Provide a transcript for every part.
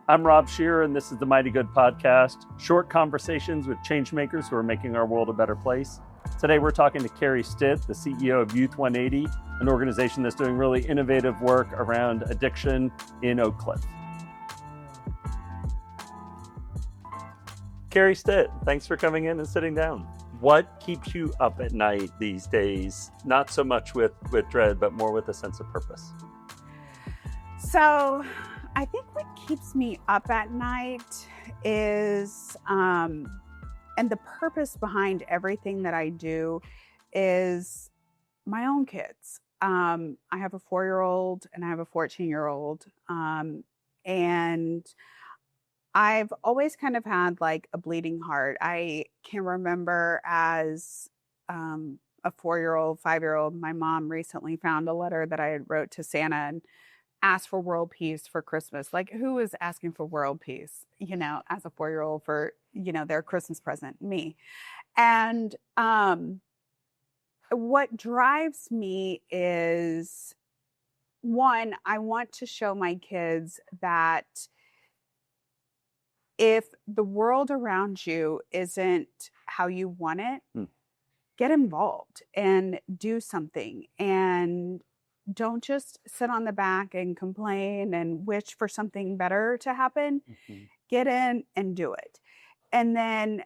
I'm Rob Shearer, and this is the Mighty Good Podcast, short conversations with changemakers who are making our world a better place. Today, we're talking to Keri Stitt, the CEO of Youth180, an organization that's doing really innovative work around addiction in Oak Cliff. Keri Stitt, thanks for coming in and sitting down. What keeps you up at night these days? Not so much with dread, but more with a sense of purpose. So I think what keeps me up at night is, and the purpose behind everything that I do is my own kids. I have a 4-year-old and I have a 14-year-old. And I've always kind of had like a bleeding heart. I can remember as a 4-year-old, 5-year-old, my mom recently found a letter that I had wrote to Santa and asked for world peace for Christmas. Like, who is asking for world peace, as a 4-year-old for, their Christmas present? Me. And what drives me is, one, I want to show my kids that if the world around you isn't how you want it, get involved and do something. And don't just sit on the back and complain and wish for something better to happen. Get in and do it. And then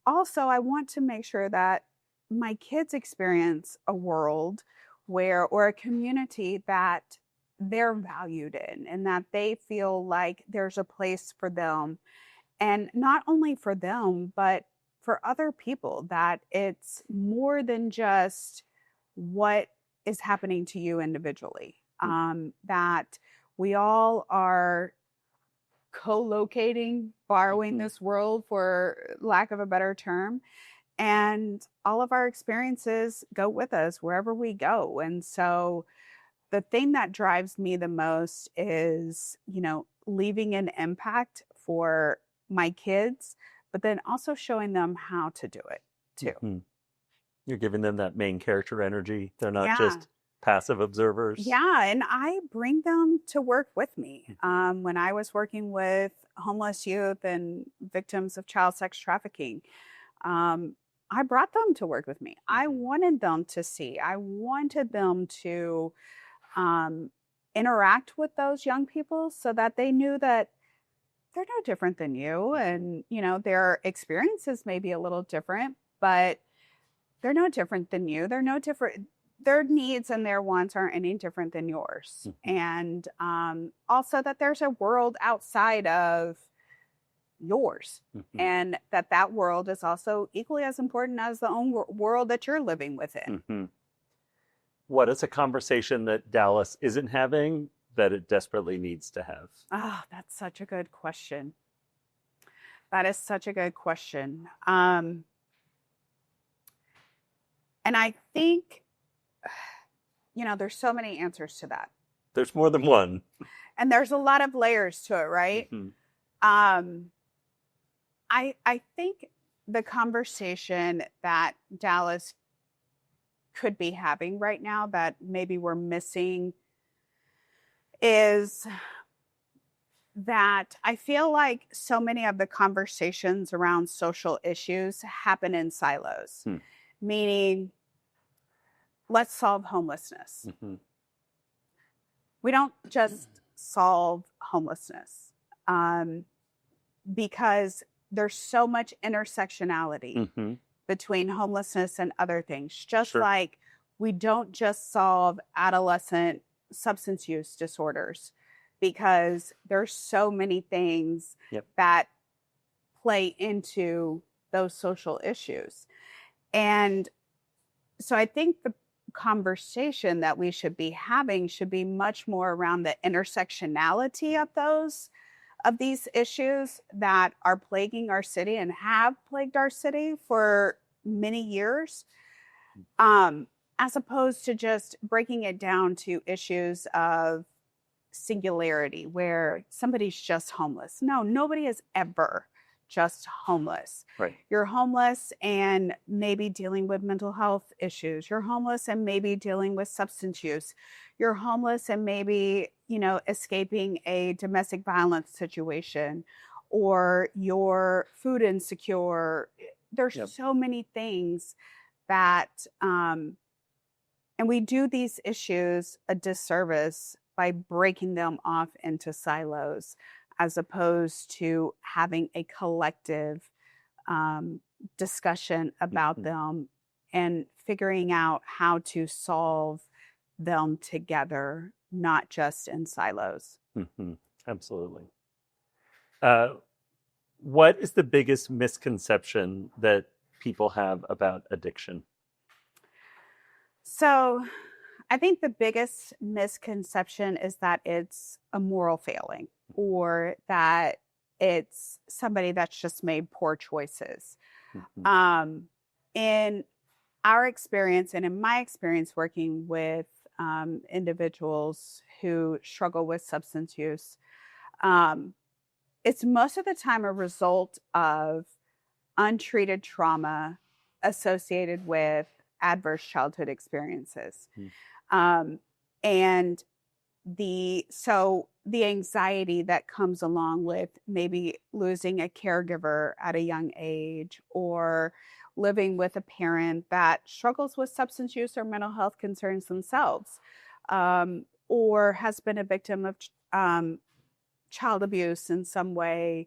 also, I want to make sure that my kids experience a world or a community that they're valued in and that they feel like there's a place for them. And not only for them, but for other people, that it's more than just what is happening to you individually, that we all are co-locating, borrowing this world, for lack of a better term, and all of our experiences go with us wherever we go. And so the thing that drives me the most is, leaving an impact for my kids, but then also showing them how to do it too. You're giving them that main character energy. They're not just passive observers. Yeah, and I bring them to work with me. When I was working with homeless youth and victims of child sex trafficking, I brought them to work with me. I wanted them to see. I wanted them to interact with those young people so that they knew that they're no different than you. And, their experiences may be a little different, but they're no different than you. They're no different. Their needs and their wants aren't any different than yours. And also that there's a world outside of yours, and that world is also equally as important as the own world that you're living within. What is a conversation that Dallas isn't having that it desperately needs to have? Oh, that's such a good question. That is such a good question. And I think, there's so many answers to that. There's more than one. And there's a lot of layers to it, right? I think the conversation that Dallas could be having right now that maybe we're missing is that I feel like so many of the conversations around social issues happen in silos, meaning, let's solve homelessness. We don't just solve homelessness because there's so much intersectionality between homelessness and other things. Just like we don't just solve adolescent substance use disorders, because there's so many things that play into those social issues. And so I think the conversation that we should be having should be much more around the intersectionality of these issues that are plaguing our city and have plagued our city for many years, as opposed to just breaking it down to issues of singularity where somebody's just homeless. No, nobody has ever just homeless. Right. You're homeless and maybe dealing with mental health issues. You're homeless and maybe dealing with substance use. You're homeless and maybe, escaping a domestic violence situation, or you're food insecure. There's Yep. so many things that, and we do these issues a disservice by breaking them off into silos, as opposed to having a collective discussion about them and figuring out how to solve them together, not just in silos. Absolutely. What is the biggest misconception that people have about addiction? So I think the biggest misconception is that it's a moral failing, or that it's somebody that's just made poor choices. In our experience, and in my experience working with individuals who struggle with substance use, it's most of the time a result of untreated trauma associated with adverse childhood experiences. And the anxiety that comes along with maybe losing a caregiver at a young age, or living with a parent that struggles with substance use or mental health concerns themselves, or has been a victim of child abuse in some way,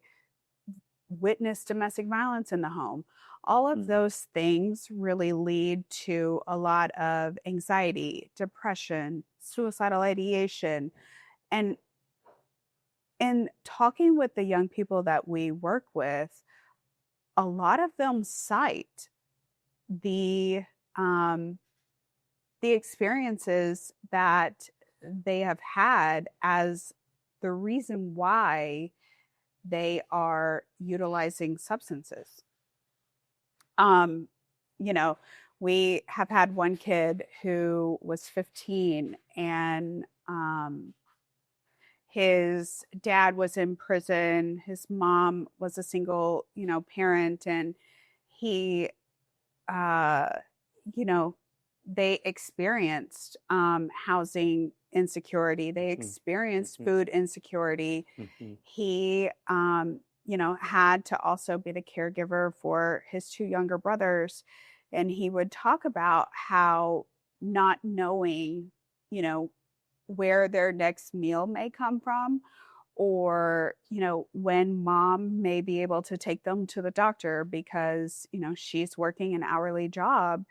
witnessed domestic violence in the home. All of those things really lead to a lot of anxiety, depression, suicidal ideation. And in talking with the young people that we work with, a lot of them cite the experiences that they have had as the reason why they are utilizing substances. We have had one kid who was 15, and his dad was in prison. His mom was a single, parent, and he, they experienced housing insecurity. They experienced food insecurity. He, had to also be the caregiver for his two younger brothers. And he would talk about how not knowing, where their next meal may come from, or, when mom may be able to take them to the doctor because, she's working an hourly job,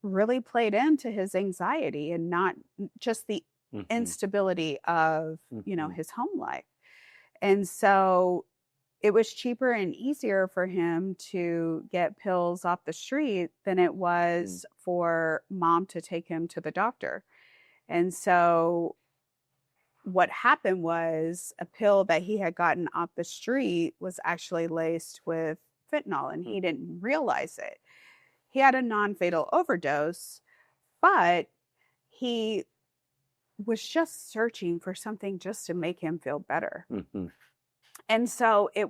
really played into his anxiety, and not just the instability of, his home life. And so it was cheaper and easier for him to get pills off the street than it was for mom to take him to the doctor. And so what happened was, a pill that he had gotten off the street was actually laced with fentanyl, and he didn't realize it. He had a non-fatal overdose, but he was just searching for something just to make him feel better. And so I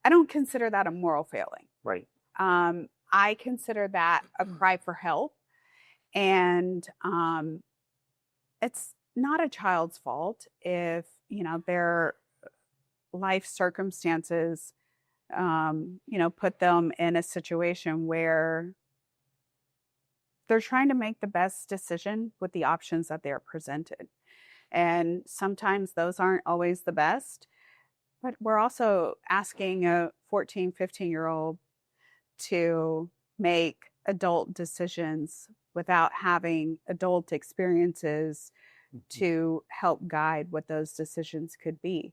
don't consider that a moral failing. Right. I consider that a cry for help. And it's not a child's fault if, their life circumstances, put them in a situation where they're trying to make the best decision with the options that they're presented. And sometimes those aren't always the best. But we're also asking a 14, 15-year-old to make adult decisions without having adult experiences to help guide what those decisions could be.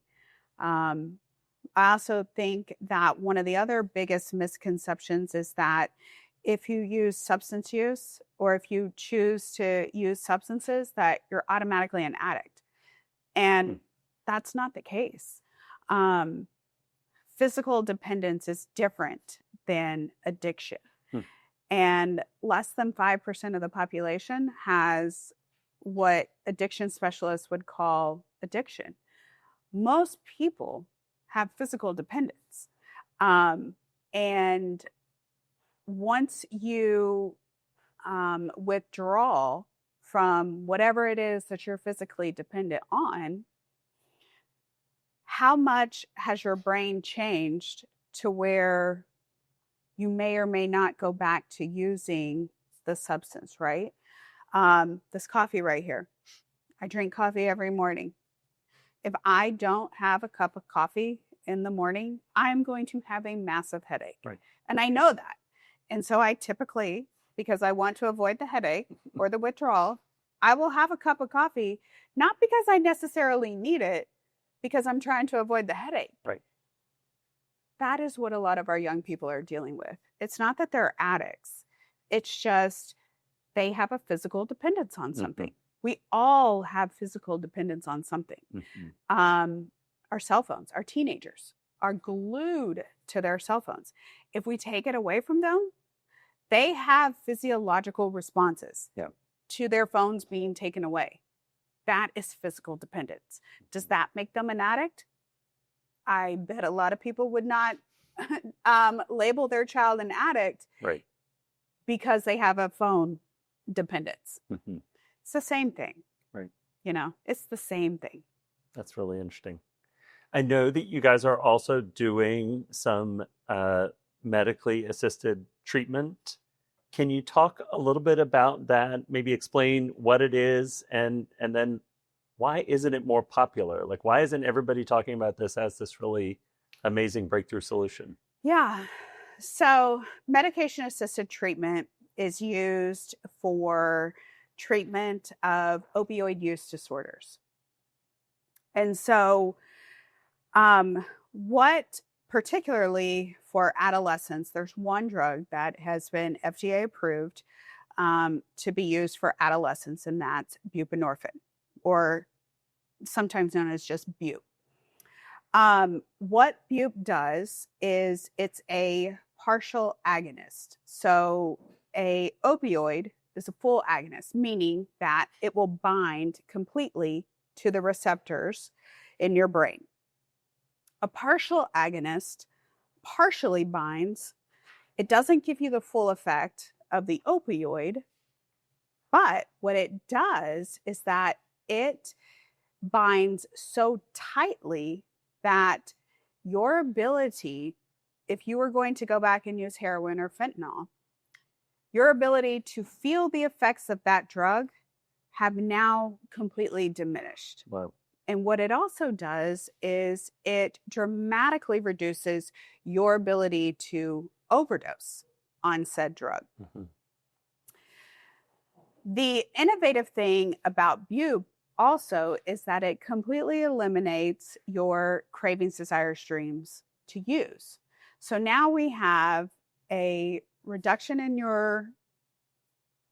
I also think that one of the other biggest misconceptions is that if you use substance use, or if you choose to use substances, that you're automatically an addict. And that's not the case. Physical dependence is different than addiction. And less than 5% of the population has what addiction specialists would call addiction. Most people have physical dependence. And once you withdraw from whatever it is that you're physically dependent on, how much has your brain changed to where you may or may not go back to using the substance, right? This coffee right here. I drink coffee every morning. If I don't have a cup of coffee in the morning, I'm going to have a massive headache. Right. And I know that. And so I typically, because I want to avoid the headache or the withdrawal, I will have a cup of coffee, not because I necessarily need it, because I'm trying to avoid the headache. Right. That is what a lot of our young people are dealing with. It's not that they're addicts. It's just they have a physical dependence on something. Mm-hmm. We all have physical dependence on something. Mm-hmm. Our cell phones, our teenagers are glued to their cell phones. If we take it away from them, they have physiological responses to their phones being taken away. That is physical dependence. Does that make them an addict? I bet a lot of people would not label their child an addict, right, because they have a phone dependence. Mm-hmm. It's the same thing. Right. It's the same thing. That's really interesting. I know that you guys are also doing some medically assisted treatment. Can you talk a little bit about that? Maybe explain what it is, and then why isn't it more popular? Like, why isn't everybody talking about this as this really amazing breakthrough solution? Yeah. So medication-assisted treatment is used for treatment of opioid use disorders. And so what particularly for adolescents, there's one drug that has been FDA approved to be used for adolescents, and that's buprenorphine, or sometimes known as just Bup. What Bup does is it's a partial agonist. So a opioid is a full agonist, meaning that it will bind completely to the receptors in your brain. A partial agonist partially binds. It doesn't give you the full effect of the opioid, but what it does is that it binds so tightly that your ability, if you were going to go back and use heroin or fentanyl, your ability to feel the effects of that drug have now completely diminished. Wow. And what it also does is it dramatically reduces your ability to overdose on said drug. Mm-hmm. The innovative thing about Bup also is that it completely eliminates your cravings, desires, dreams to use. So now we have a reduction in your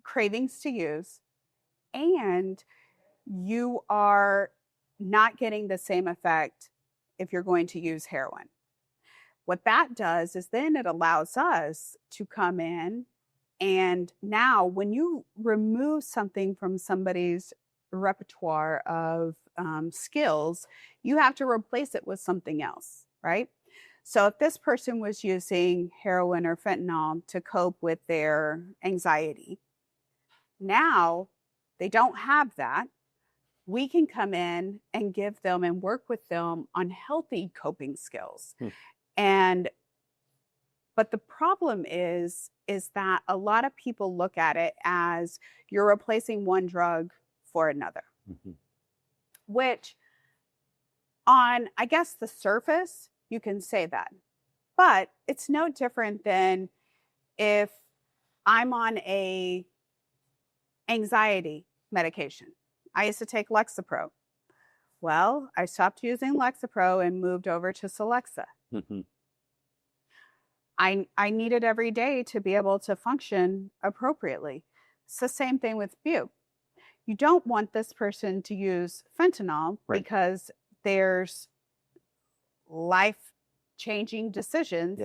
cravings to use, and you are not getting the same effect if you're going to use heroin. What that does is then it allows us to come in, and now when you remove something from somebody's repertoire of skills, you have to replace it with something else, right? So if this person was using heroin or fentanyl to cope with their anxiety, now they don't have that. We can come in and give them and work with them on healthy coping skills. But the problem is that a lot of people look at it as you're replacing one drug for another, mm-hmm. which on, I guess, the surface, you can say that. But it's no different than if I'm on a anxiety medication. I used to take Lexapro. Well, I stopped using Lexapro and moved over to Celexa. Mm-hmm. I need it every day to be able to function appropriately. It's the same thing with Bup. You don't want this person to use fentanyl, right, because there's life-changing decisions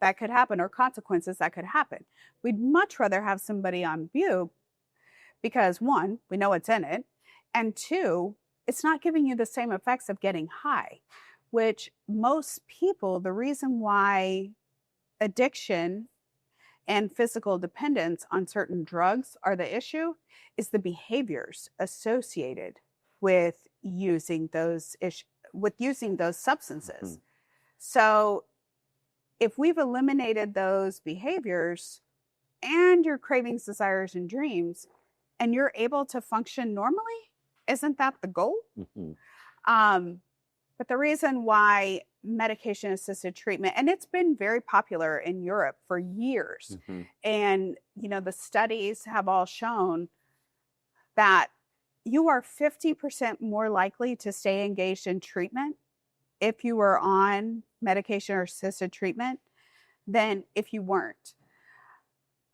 that could happen, or consequences that could happen. We'd much rather have somebody on Bup because, one, we know what's in it, and two, it's not giving you the same effects of getting high. which most people, the reason why addiction and physical dependence on certain drugs are the issue is the behaviors associated with using those substances. So if we've eliminated those behaviors and your cravings, desires, and dreams, and you're able to function normally, isn't that the goal? But the reason why medication-assisted treatment, and it's been very popular in Europe for years, and the studies have all shown that you are 50% more likely to stay engaged in treatment if you were on medication or assisted treatment than if you weren't.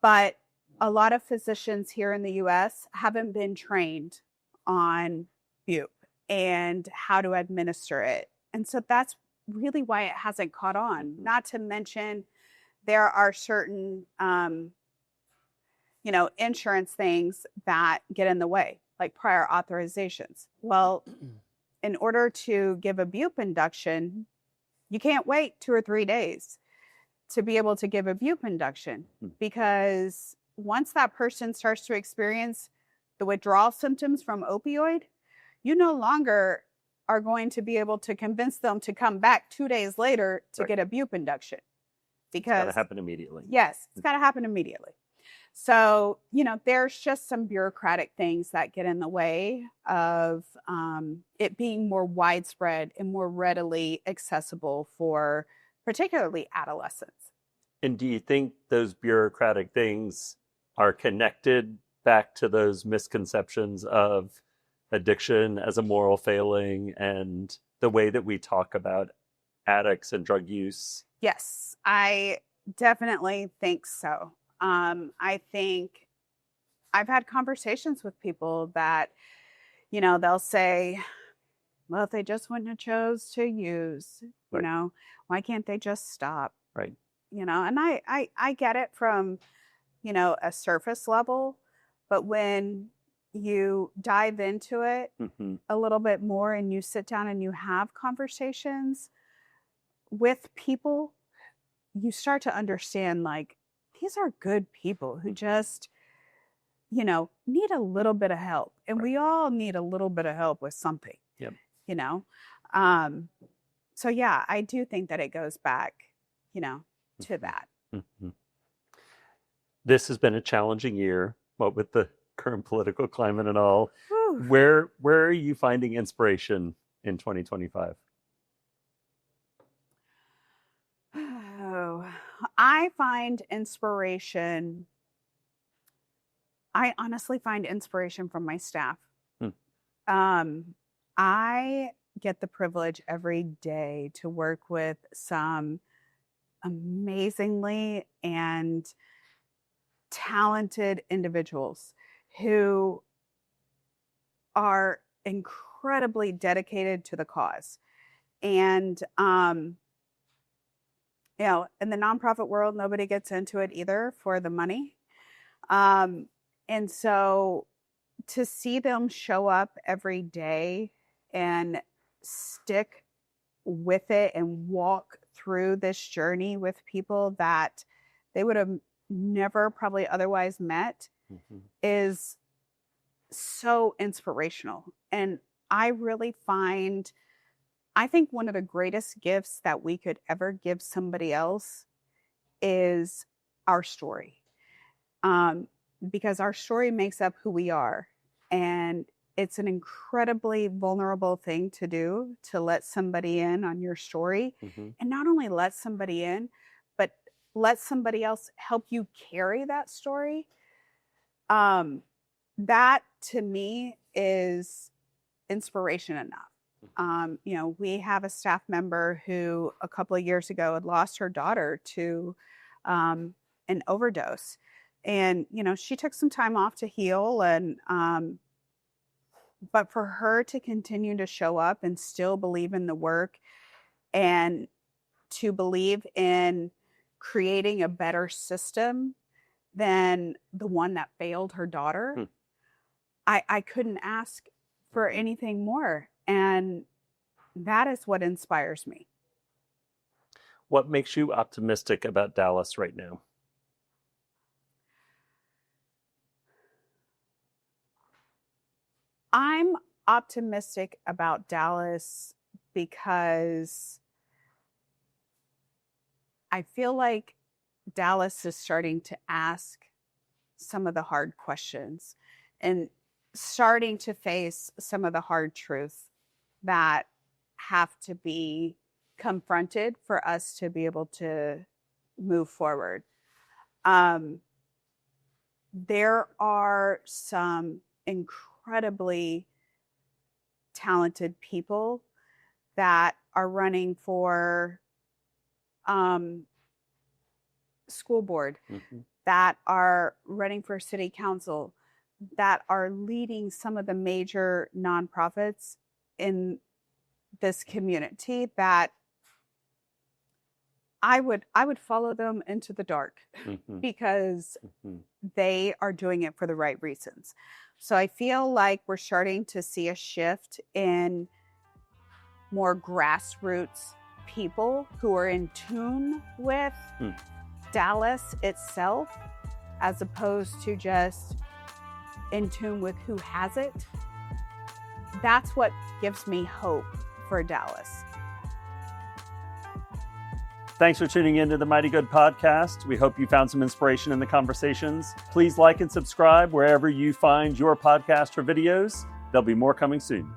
But a lot of physicians here in the US haven't been trained on bupe and how to administer it. And so that's really why it hasn't caught on. Not to mention there are certain, insurance things that get in the way, like prior authorizations. Well, in order to give a bupe induction, you can't wait 2 or 3 days to be able to give a bupe induction, because once that person starts to experience the withdrawal symptoms from opioid, you no longer are going to be able to convince them to come back 2 days later to get a bupe induction. Because it's got to happen immediately. Yes, it's got to happen immediately. So, there's just some bureaucratic things that get in the way of it being more widespread and more readily accessible for particularly adolescents. And do you think those bureaucratic things are connected back to those misconceptions of addiction as a moral failing and the way that we talk about addicts and drug use? Yes, I definitely think so. I think I've had conversations with people that, they'll say, well, if they just wouldn't have chose to use, why can't they just stop? Right. And I get it from, a surface level, but when you dive into it a little bit more and you sit down and you have conversations with people, you start to understand, like, these are good people who just, need a little bit of help. And we all need a little bit of help with something, So yeah, I do think that it goes back, to that. This has been a challenging year, what with the current political climate and all. Where are you finding inspiration in 2025? Oh, I honestly find inspiration from my staff. I get the privilege every day to work with some amazingly and talented individuals who are incredibly dedicated to the cause. And, in the nonprofit world, nobody gets into it either for the money. And so to see them show up every day and stick with it and walk through this journey with people that they would have never probably otherwise met is so inspirational. And I think one of the greatest gifts that we could ever give somebody else is our story. Because our story makes up who we are. And it's an incredibly vulnerable thing to do, to let somebody in on your story. And not only let somebody in, but let somebody else help you carry that story. That to me is inspiration enough. We have a staff member who a couple of years ago had lost her daughter to an overdose. And, she took some time off to heal, and but for her to continue to show up and still believe in the work and to believe in creating a better system than the one that failed her daughter, I couldn't ask for anything more. And that is what inspires me. What makes you optimistic about Dallas right now? I'm optimistic about Dallas because I feel like Dallas is starting to ask some of the hard questions and starting to face some of the hard truths that have to be confronted for us to be able to move forward. There are some incredibly talented people that are running for school board, that are running for city council, that are leading some of the major nonprofits in this community, that I would follow them into the dark because they are doing it for the right reasons. So I feel like we're starting to see a shift in more grassroots people who are in tune with Dallas itself, as opposed to just in tune with who has it. That's what gives me hope for Dallas. Thanks for tuning in to the Mighty Good Podcast. We hope you found some inspiration in the conversations. Please like and subscribe wherever you find your podcast or videos. There'll be more coming soon.